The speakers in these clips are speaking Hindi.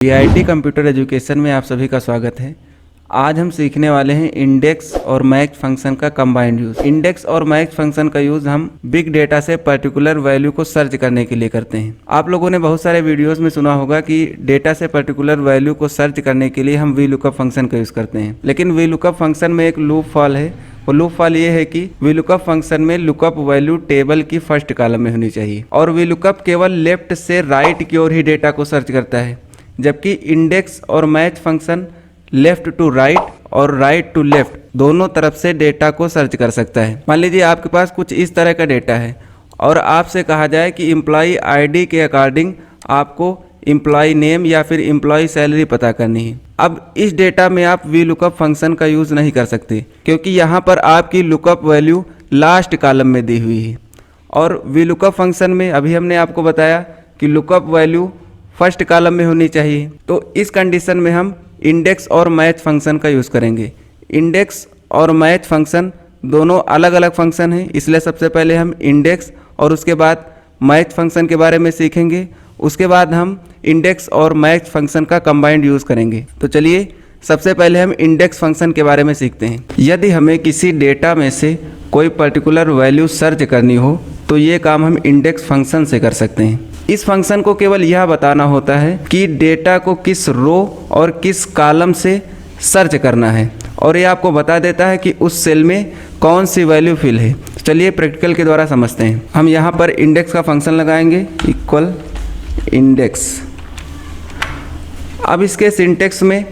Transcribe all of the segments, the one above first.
वीआईटी कंप्यूटर एजुकेशन में आप सभी का स्वागत है। आज हम सीखने वाले हैं इंडेक्स और मैच फंक्शन का कंबाइंड यूज़। इंडेक्स और मैच फंक्शन का यूज़ हम बिग डेटा से पर्टिकुलर वैल्यू को सर्च करने के लिए करते हैं। आप लोगों ने बहुत सारे वीडियोस में सुना होगा कि डेटा से पर्टिकुलर वैल्यू को सर्च करने के लिए हम वीलुकअप फंक्शन का यूज़ करते हैं, लेकिन वीलुकअप फंक्शन में एक लूप फॉल है। वो लूप फॉल ये है कि वीलुकअप फंक्शन में लुकअप वैल्यू टेबल की फर्स्ट कॉलम में होनी चाहिए और वीलुकअप केवल लेफ्ट से राइट की ओर ही डेटा को सर्च करता है, जबकि इंडेक्स और match function left to right और राइट टू लेफ्ट दोनों तरफ से डेटा को सर्च कर सकता है। मान लीजिए आपके पास कुछ इस तरह का डेटा है और आपसे कहा जाए कि एम्प्लॉय आईडी के अकॉर्डिंग आपको एम्प्लॉय नेम या फिर एम्प्लॉय सैलरी पता करनी है। अब इस डेटा में आप वीलुकअप फंक्शन का यूज़ नहीं कर सकते, क्योंकि यहाँ पर आपकी लुकअप वैल्यू लास्ट कॉलम में दी हुई है और वीलुकअप फंक्शन में अभी हमने आपको बताया कि लुकअप वैल्यू फर्स्ट कॉलम में होनी चाहिए। तो इस कंडीशन में हम इंडेक्स और मैच फंक्शन का यूज़ करेंगे। इंडेक्स और मैच फंक्शन दोनों अलग अलग फंक्शन हैं, इसलिए सबसे पहले हम इंडेक्स और उसके बाद मैच फंक्शन के बारे में सीखेंगे। उसके बाद हम इंडेक्स और मैच फंक्शन का कंबाइंड यूज़ करेंगे। तो चलिए सबसे पहले हम इंडेक्स फंक्शन के बारे में सीखते हैं। यदि हमें किसी डेटा में से कोई पर्टिकुलर वैल्यू सर्च करनी हो तो ये काम हम इंडेक्स फंक्शन से कर सकते हैं। इस फंक्शन को केवल यह बताना होता है कि डेटा को किस रो और किस कॉलम से सर्च करना है और ये आपको बता देता है कि उस सेल में कौन सी वैल्यू फिल है। चलिए प्रैक्टिकल के द्वारा समझते हैं। हम यहाँ पर इंडेक्स का फंक्शन लगाएंगे इक्वल इंडेक्स। अब इसके सिंटेक्स में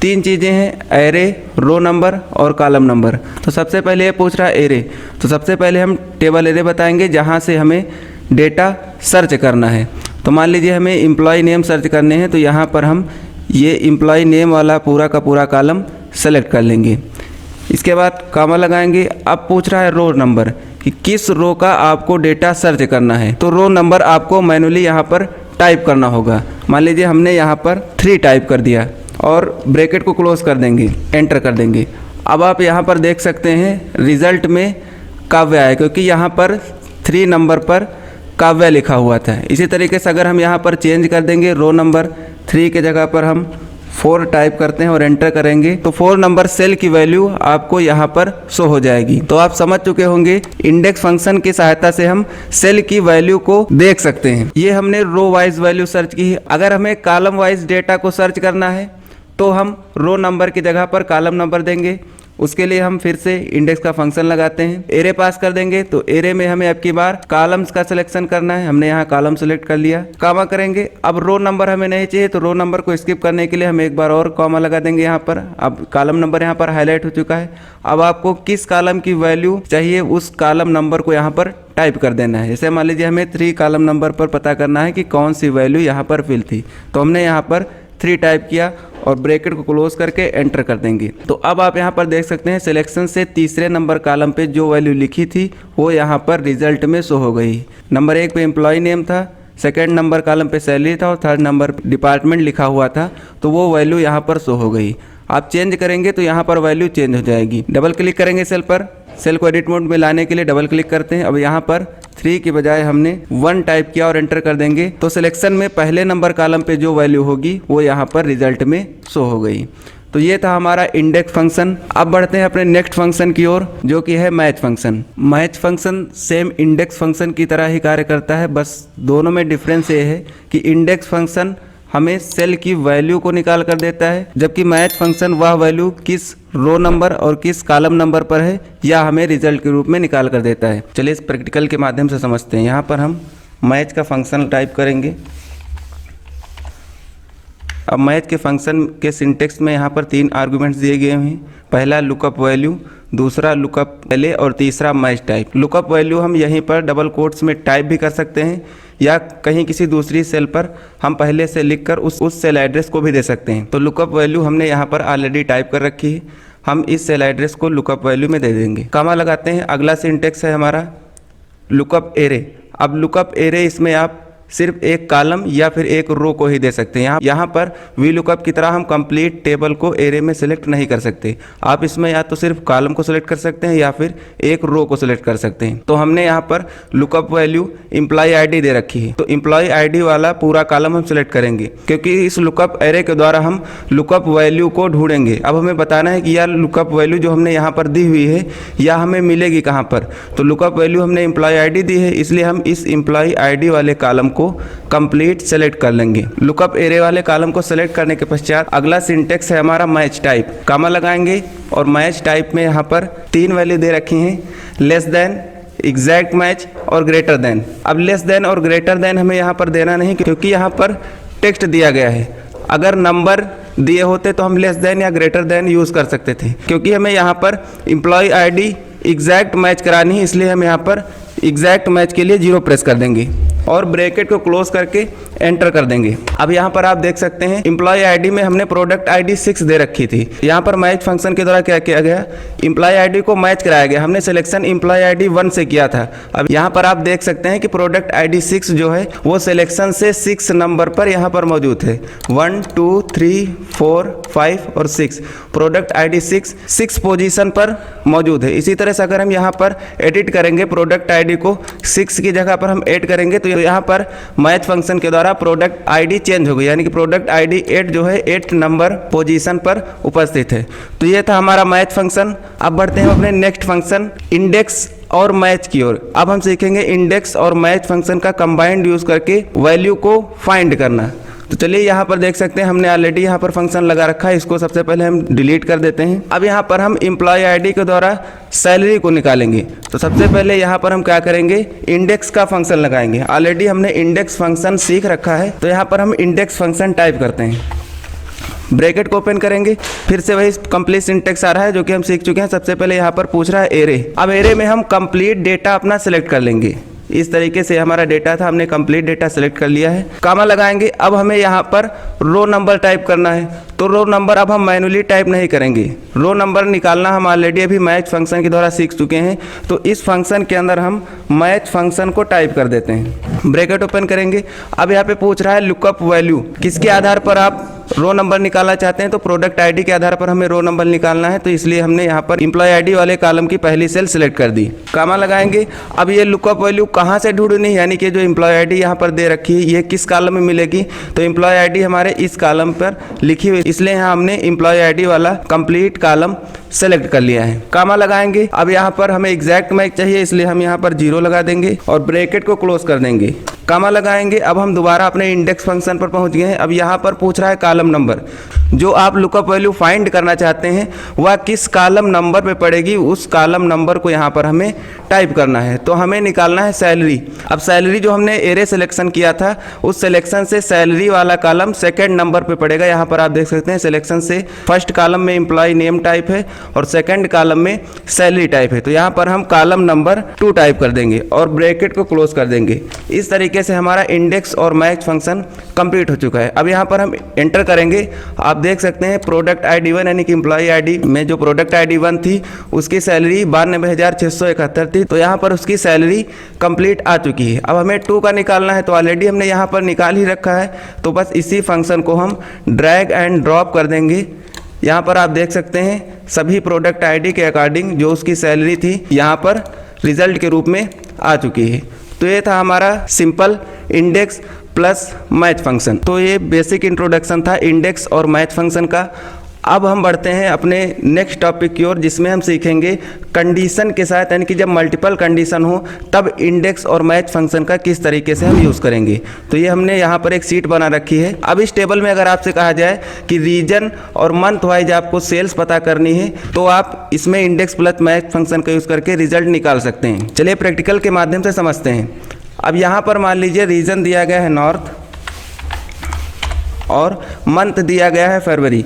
तीन चीज़ें हैं, एरे, रो नंबर और कॉलम नंबर। तो सबसे पहले ये पूछ रहा है एरे, तो सबसे पहले हम टेबल एरे बताएंगे जहाँ से हमें डेटा सर्च करना है। तो मान लीजिए हमें एम्प्लॉय नेम सर्च करने हैं, तो यहाँ पर हम ये एम्प्लॉय नेम वाला पूरा का पूरा कॉलम सेलेक्ट कर लेंगे। इसके बाद कॉमा लगाएंगे। अब पूछ रहा है रो नंबर कि किस रो का आपको डेटा सर्च करना है, तो रो नंबर आपको मैनुअली यहाँ पर टाइप करना होगा। मान लीजिए हमने यहाँ पर 3 टाइप कर दिया और ब्रैकेट को क्लोज कर देंगे, एंटर कर देंगे। अब आप यहाँ पर देख सकते हैं रिजल्ट में काव्य आया, क्योंकि यहाँ पर 3 नंबर पर काव्य लिखा हुआ था। इसी तरीके से अगर हम यहाँ पर चेंज कर देंगे, रो नंबर 3 के जगह पर हम 4 टाइप करते हैं और एंटर करेंगे, तो 4 नंबर सेल की वैल्यू आपको यहाँ पर शो हो जाएगी। तो आप समझ चुके होंगे इंडेक्स फंक्शन की सहायता से हम सेल की वैल्यू को देख सकते हैं। ये हमने रो वाइज वैल्यू सर्च की है। अगर हमें कॉलम वाइज डेटा को सर्च करना है तो हम रो नंबर की जगह पर कॉलम नंबर देंगे। उसके लिए हम फिर से इंडेक्स का फंक्शन लगाते हैं, एरे पास कर देंगे। तो एरे में हमें अब की बार कॉलम्स का सिलेक्शन करना है, हमने यहाँ कॉलम सेलेक्ट कर लिया, कॉमा करेंगे। अब रो नंबर हमें नहीं चाहिए, तो रो नंबर को स्किप करने के लिए हम एक बार और कॉमा लगा देंगे यहाँ पर। अब कॉलम नंबर यहाँ पर हाईलाइट हो चुका है। अब आपको किस कॉलम की वैल्यू चाहिए उस कॉलम नंबर को यहाँ पर टाइप कर देना है। जैसे मान लीजिए हमें 3 कॉलम नंबर पर पता करना है कि कौन सी वैल्यू यहाँ पर फिल थी, तो हमने यहाँ पर 3 टाइप किया और ब्रैकेट को क्लोज करके एंटर कर देंगे। तो अब आप यहाँ पर देख सकते हैं सिलेक्शन से तीसरे नंबर कॉलम पे जो वैल्यू लिखी थी वो यहाँ पर रिजल्ट में शो हो गई। नंबर 1 पे एम्प्लॉय नेम था, सेकेंड नंबर कॉलम पे सैलरी था और थर्ड नंबर डिपार्टमेंट लिखा हुआ था, तो वो वैल्यू यहाँ पर शो हो गई। आप चेंज करेंगे तो यहाँ पर वैल्यू चेंज हो जाएगी। डबल क्लिक करेंगे सेल पर, सेल को एडिट मोड में लाने के लिए डबल क्लिक करते हैं। अब यहाँ पर 3 की बजाय हमने 1 टाइप किया और एंटर कर देंगे, तो सिलेक्शन में पहले नंबर कॉलम पे जो वैल्यू होगी वो यहाँ पर रिजल्ट में शो हो गई। तो ये था हमारा इंडेक्स फंक्शन। अब बढ़ते हैं अपने नेक्स्ट फंक्शन की ओर, जो कि है match function. Match function same index function की तरह ही कार्य करता है, बस दोनों में डिफरेंस ये है कि इंडेक्स फंक्शन हमें सेल की वैल्यू को निकाल कर देता है, जबकि मैच फंक्शन वह वैल्यू किस रो नंबर और किस कॉलम नंबर पर है या हमें रिजल्ट के रूप में निकाल कर देता है। चलिए इस प्रैक्टिकल के माध्यम से समझते हैं। यहाँ पर हम मैच का फंक्शन टाइप करेंगे। अब मैच के फंक्शन के सिंटेक्स में यहाँ पर 3 आर्गुमेंट्स दिए गए हैं। पहला लुकअप वैल्यू, दूसरा लुकअप एले और तीसरा मैच टाइप। लुकअप वैल्यू हम यहीं पर डबल कोट्स में टाइप भी कर सकते हैं या कहीं किसी दूसरी सेल पर हम पहले से लिखकर उस सेल एड्रेस को भी दे सकते हैं। तो लुकअप वैल्यू हमने यहाँ पर ऑलरेडी टाइप कर रखी है, हम इस सेल एड्रेस को लुकअप वैल्यू में दे देंगे। कॉमा लगाते हैं। अगला सिंटेक्स है हमारा लुकअप एरे। अब लुकअप एरे इसमें आप सिर्फ एक कॉलम या फिर एक रो को ही दे सकते हैं। यहाँ पर वी लुकअप की तरह हम कंप्लीट टेबल को एरे में सेलेक्ट नहीं कर सकते। आप इसमें या तो सिर्फ कॉलम को सिलेक्ट कर सकते हैं या फिर एक रो को सिलेक्ट कर सकते हैं। तो हमने यहाँ पर लुकअप वैल्यू एम्प्लॉय आईडी दे रखी है, तो एम्प्लॉय आईडी वाला पूरा कॉलम हम सिलेक्ट करेंगे, क्योंकि इस लुकअप एरे के द्वारा हम लुकअप वैल्यू को ढूंढेंगे। अब हमें बताना है कि यार लुकअप वैल्यू जो हमने यहाँ पर दी हुई है या हमें मिलेगी कहाँ पर। तो लुकअप वैल्यू हमने एम्प्लॉय आईडी दी है, इसलिए हम इस एम्प्लॉय आईडी वाले कॉलम को कंप्लीट सेलेक्ट कर लेंगे। लुकअप एरे वाले कॉलम को सेलेक्ट करने के पश्चात अगला सिंटेक्स है हमारा मैच टाइप। कामा लगाएंगे और मैच टाइप में यहाँ पर 3 वैल्यू दे रखी हैं, लेस देन, एग्जैक्ट मैच और ग्रेटर देन। अब लेस देन और ग्रेटर देन हमें यहाँ पर देना नहीं, क्योंकि यहाँ पर टेक्स्ट दिया गया है। अगर नंबर दिए होते तो हम लेस देन या ग्रेटर देन यूज़ कर सकते थे, क्योंकि हमें यहाँ पर एम्प्लॉय आईडी एग्जैक्ट मैच करानी है, इसलिए हम यहाँ पर एग्जैक्ट मैच के लिए 0 प्रेस कर देंगे और ब्रैकेट को क्लोज करके एंटर कर देंगे। अब यहाँ पर आप देख सकते हैं एम्प्लॉय आईडी में हमने प्रोडक्ट आईडी 6 दे रखी थी। यहाँ पर मैच फंक्शन के द्वारा क्या किया गया, एम्प्लॉय आईडी को मैच कराया गया। हमने सिलेक्शन एम्प्लॉय आईडी 1 से किया था। अब यहाँ पर आप देख सकते हैं कि प्रोडक्ट आईडी 6 जो है वो सिलेक्शन से 6 नंबर पर यहाँ पर मौजूद है। 1 2 3 4 5 और 6, प्रोडक्ट आईडी 6 पोजीशन पर मौजूद है। इसी तरह से अगर हम यहाँ पर एडिट करेंगे प्रोडक्ट आईडी को 6 की जगह पर हम ऐड करेंगे, तो यहाँ पर मैच फंक्शन के द्वारा प्रोडक्ट आईडी चेंज हो गई, यानी कि प्रोडक्ट आईडी 8 जो है 8 नंबर पोजीशन पर उपस्थित है। तो ये था हमारा मैच फंक्शन। अब बढ़ते हैं अपने नेक्स्ट फंक्शन इंडेक्स और मैच की ओर। अब हम सीखेंगे इंडेक्स और मैच फंक्शन का कंबाइंड यूज करके वैल्यू को फाइंड करना। तो चलिए यहाँ पर देख सकते हैं हमने ऑलरेडी यहाँ पर फंक्शन लगा रखा है, इसको सबसे पहले हम डिलीट कर देते हैं। अब यहाँ पर हम एम्प्लॉय आईडी के द्वारा सैलरी को निकालेंगे। तो सबसे पहले यहाँ पर हम क्या करेंगे, इंडेक्स का फंक्शन लगाएंगे। ऑलरेडी हमने इंडेक्स फंक्शन सीख रखा है, तो यहाँ पर हम इंडेक्स फंक्शन टाइप करते हैं, ब्रैकेट को ओपन करेंगे, फिर से वही कंप्लीट सिंटेक्स आ रहा है जो कि हम सीख चुके हैं। सबसे पहले यहाँ पर पूछ रहा है एरे। अब एरे में हम कंप्लीट डेटा अपना सेलेक्ट कर लेंगे। इस तरीके से हमारा डेटा था, हमने कंप्लीट डेटा सेलेक्ट कर लिया है। कामा लगाएंगे। अब हमें यहाँ पर रो नंबर टाइप करना है, तो रो नंबर अब हम मैनुअली टाइप नहीं करेंगे। रो नंबर निकालना हम ऑलरेडी अभी मैच फंक्शन के द्वारा सीख चुके हैं, तो इस फंक्शन के अंदर हम मैच फंक्शन को टाइप कर देते हैं, ब्रैकेट ओपन करेंगे। अब यहाँ पे पूछ रहा है लुकअप वैल्यू, किसके आधार पर आप रो नंबर निकालना चाहते हैं, तो प्रोडक्ट आईडी के आधार पर हमें रो नंबर निकालना है, तो इसलिए हमने यहाँ पर एम्प्लॉय आईडी वाले कॉलम की पहली सेल सिलेक्ट कर दी, कामा लगाएंगे। अब ये लुकअप वैल्यू कहाँ से ढूंढनी है, यानी कि जो एम्प्लॉय आईडी यहाँ पर दे रखी है ये किस कॉलम में मिलेगी, तो एम्प्लॉय आईडी हमारे इस कॉलम पर लिखी हुई, इसलिए यहाँ हमने एम्प्लॉय आईडी वाला कंप्लीट कॉलम सेलेक्ट कर लिया है, कामा लगाएंगे। अब यहाँ पर हमें एग्जैक्ट मैच चाहिए, इसलिए हम यहाँ पर 0 लगा देंगे और ब्रैकेट को क्लोज कर देंगे, कामा लगाएंगे। अब हम दोबारा अपने इंडेक्स फंक्शन पर पहुंच गए हैं। अब यहाँ पर पूछ रहा है कॉलम नंबर, जो आप लुकअप वैल्यू फाइंड करना चाहते हैं वह किस कॉलम नंबर पे पड़ेगी, उस कॉलम नंबर को यहाँ पर हमें टाइप करना है। तो हमें निकालना है सैलरी। अब सैलरी जो हमने एरे सिलेक्शन किया था उस सिलेक्शन से सैलरी वाला कॉलम सेकेंड नंबर पे पड़ेगा। यहाँ पर आप देख सकते हैं सिलेक्शन से फर्स्ट कॉलम में एम्प्लॉय नेम टाइप है और सेकेंड कॉलम में सैलरी टाइप है, तो यहाँ पर हम कॉलम नंबर 2 टाइप कर देंगे और ब्रैकेट को क्लोज कर देंगे। इस तरीके से हमारा इंडेक्स और मैच फंक्शन कंप्लीट हो चुका है। अब यहाँ पर हम एंटर करेंगे। आप देख सकते हैं प्रोडक्ट आईडी 1 यानी कि एम्प्लॉय आईडी में जो प्रोडक्ट आईडी 1 थी उसकी सैलरी 92,671 थी, तो यहाँ पर उसकी सैलरी कंप्लीट आ चुकी है। अब हमें 2 का निकालना है, तो ऑलरेडी हमने यहाँ पर निकाल ही रखा है, तो बस इसी फंक्शन को हम ड्रैग एंड ड्रॉप कर देंगे। यहाँ पर आप देख सकते हैं सभी प्रोडक्ट आईडी के अकॉर्डिंग जो उसकी सैलरी थी यहाँ पर रिजल्ट के रूप में आ चुकी है। तो ये था हमारा simple index plus match function. तो ये बेसिक इंट्रोडक्शन था इंडेक्स और मैच फंक्शन का। अब हम बढ़ते हैं अपने नेक्स्ट टॉपिक की ओर, जिसमें हम सीखेंगे कंडीशन के साथ, यानी कि जब मल्टीपल कंडीशन हो तब इंडेक्स और मैच फंक्शन का किस तरीके से हम यूज़ करेंगे। तो ये हमने यहाँ पर एक शीट बना रखी है। अब इस टेबल में अगर आपसे कहा जाए कि रीजन और मंथ वाइज आपको सेल्स पता करनी है, तो आप इसमें इंडेक्स प्लस मैच फंक्शन का यूज़ करके रिजल्ट निकाल सकते हैं। चलिए प्रैक्टिकल के माध्यम से समझते हैं। अब यहाँ पर मान लीजिए रीजन दिया गया है नॉर्थ और मंथ दिया गया है फरवरी।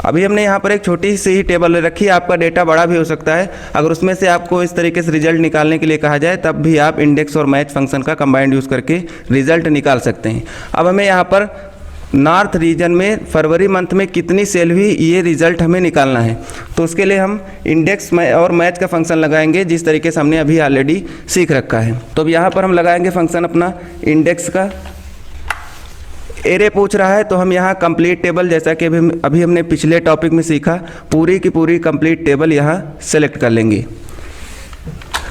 अभी हमने यहाँ पर एक छोटी सी ही टेबल रखी है, आपका डेटा बड़ा भी हो सकता है। अगर उसमें से आपको इस तरीके से रिजल्ट निकालने के लिए कहा जाए तब भी आप इंडेक्स और मैच फंक्शन का कंबाइंड यूज़ करके रिजल्ट निकाल सकते हैं। अब हमें यहाँ पर नॉर्थ रीजन में फरवरी मंथ में कितनी सेल हुई, ये रिजल्ट हमें निकालना है। तो उसके लिए हम इंडेक्स और मैच का फंक्शन लगाएंगे, जिस तरीके से हमने अभी ऑलरेडी सीख रखा है। तो अब यहाँ पर हम लगाएंगे फंक्शन अपना इंडेक्स का। एरे पूछ रहा है तो हम यहाँ कंप्लीट टेबल, जैसा कि अभी हमने पिछले टॉपिक में सीखा, पूरी की पूरी कंप्लीट टेबल यहाँ सेलेक्ट कर लेंगे,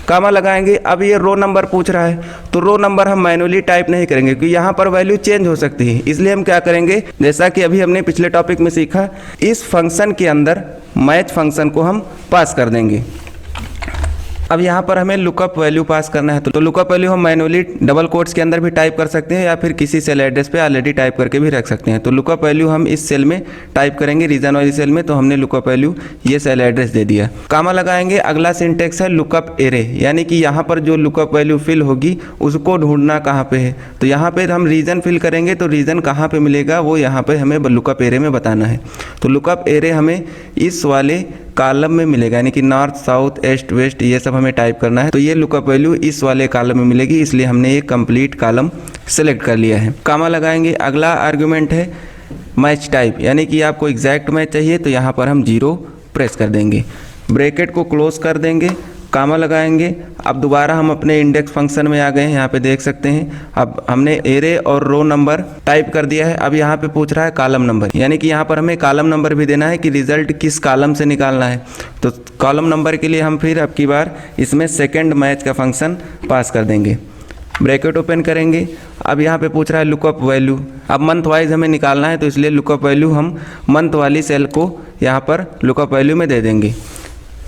कामा लगाएंगे। अब ये रो नंबर पूछ रहा है तो रो नंबर हम मैनुअली टाइप नहीं करेंगे क्योंकि यहाँ पर वैल्यू चेंज हो सकती है। इसलिए हम क्या करेंगे, जैसा कि अभी हमने पिछले टॉपिक में सीखा, इस फंक्शन के अंदर मैच फंक्शन को हम पास कर देंगे। अब यहाँ पर हमें लुकअप वैल्यू पास करना है तो लुकअप वैल्यू हम मैनुअली डबल कोट्स के अंदर भी टाइप कर सकते हैं या फिर किसी सेल एड्रेस पे ऑलरेडी टाइप करके भी रख सकते हैं। तो लुकअप वैल्यू हम इस सेल में टाइप करेंगे, रीजन वाली सेल में। तो हमने लुकअप वैल्यू ये सेल एड्रेस दे दिया, कामा लगाएंगे। अगला सिंटेक्स है लुकअप एरे, यानी कि यहाँ पर जो लुकअप वैल्यू फिल होगी उसको ढूंढना कहाँ पे है। तो यहाँ पर हम रीजन फिल करेंगे तो रीजन कहाँ पर मिलेगा वो यहाँ पर हमें लुकअप एरे में बताना है। तो लुकअप एरे हमें इस वाले कॉलम में मिलेगा, यानी कि नॉर्थ साउथ ईस्ट वेस्ट ये सब हमें टाइप करना है। तो ये लुकअप वैल्यू इस वाले कॉलम में मिलेगी, इसलिए हमने ये कंप्लीट कॉलम सेलेक्ट कर लिया है, कामा लगाएंगे। अगला आर्गुमेंट है मैच टाइप, यानी कि आपको एग्जैक्ट मैच चाहिए तो यहाँ पर हम 0 प्रेस कर देंगे, ब्रैकेट को क्लोज कर देंगे, कामा लगाएंगे। अब दोबारा हम अपने इंडेक्स फंक्शन में आ गए हैं, यहाँ पे देख सकते हैं। अब हमने एरे और रो नंबर टाइप कर दिया है। अब यहाँ पे पूछ रहा है कॉलम नंबर, यानी कि यहाँ पर हमें कॉलम नंबर भी देना है कि रिजल्ट किस कॉलम से निकालना है। तो कॉलम नंबर के लिए हम फिर अब की बार इसमें सेकेंड मैच का फंक्शन पास कर देंगे, ब्रैकेट ओपन करेंगे। अब यहाँ पे पूछ रहा है लुकअप वैल्यू, अब मंथ वाइज हमें निकालना है तो इसलिए लुकअप वैल्यू हम मंथ वाली सेल को यहाँ पर लुकअप वैल्यू में दे देंगे,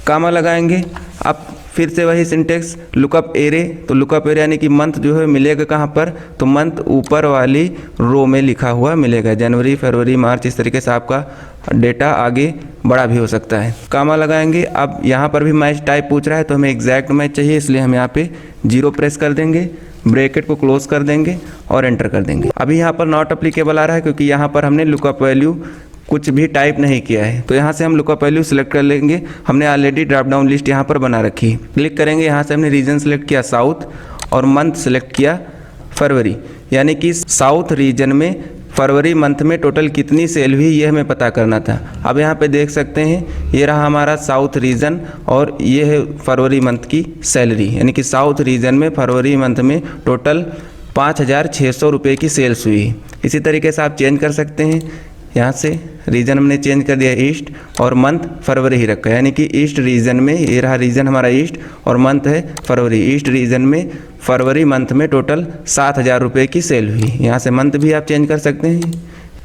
कामा लगाएंगे। अब फिर से वही सिंटेक्स लुकअप एरे, तो लुकअप एरे यानी कि मंथ जो है मिलेगा कहाँ पर, तो मंथ ऊपर वाली रो में लिखा हुआ मिलेगा, जनवरी फरवरी मार्च, इस तरीके से आपका डेटा आगे बड़ा भी हो सकता है, कामा लगाएंगे। अब यहाँ पर भी मैच टाइप पूछ रहा है तो हमें एग्जैक्ट मैच चाहिए, इसलिए हम यहाँ पे 0 प्रेस कर देंगे, ब्रैकेट को क्लोज कर देंगे और एंटर कर देंगे। अभी यहाँ पर नॉट अप्लीकेबल आ रहा है क्योंकि यहाँ पर हमने लुकअप वैल्यू कुछ भी टाइप नहीं किया है। तो यहाँ से हम लुकअप वैल्यू सिलेक्ट कर लेंगे, हमने ऑलरेडी ड्रॉप डाउन लिस्ट यहाँ पर बना रखी है। क्लिक करेंगे, यहाँ से हमने रीजन सेलेक्ट किया साउथ और मंथ सेलेक्ट किया फरवरी, यानी कि साउथ रीजन में फरवरी मंथ में टोटल कितनी सेल हुई ये हमें पता करना था। अब यहाँ पे देख सकते हैं ये रहा हमारा साउथ रीजन और ये है फरवरी मंथ की सैलरी, यानी कि साउथ रीजन में फरवरी मंथ में टोटल 5,600 रुपये की सेल्स हुई। इसी तरीके से आप चेंज कर सकते हैं, यहाँ से रीजन हमने चेंज कर दिया ईस्ट और मंथ फरवरी ही रखा है, यानी कि ईस्ट रीजन में, ये रहा रीजन हमारा ईस्ट और मंथ है फरवरी। ईस्ट रीजन में फरवरी मंथ में टोटल 7,000 रुपये की सेल हुई। यहाँ से मंथ भी आप चेंज कर सकते हैं।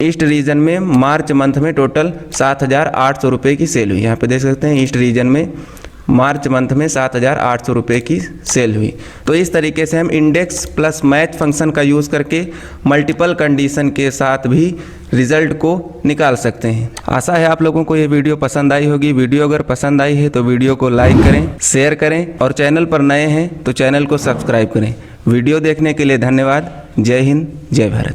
ईस्ट रीजन में मार्च मंथ में टोटल 7,800 रुपये की सेल हुई। यहाँ पे देख सकते हैं ईस्ट रीजन में मार्च मंथ में 7,800 रुपये की सेल हुई। तो इस तरीके से हम इंडेक्स प्लस मैच फंक्शन का यूज़ करके मल्टीपल कंडीशन के साथ भी रिजल्ट को निकाल सकते हैं। आशा है आप लोगों को ये वीडियो पसंद आई होगी। वीडियो अगर पसंद आई है तो वीडियो को लाइक करें, शेयर करें और चैनल पर नए हैं तो चैनल को सब्सक्राइब करें। वीडियो देखने के लिए धन्यवाद। जय हिंद, जय भारत।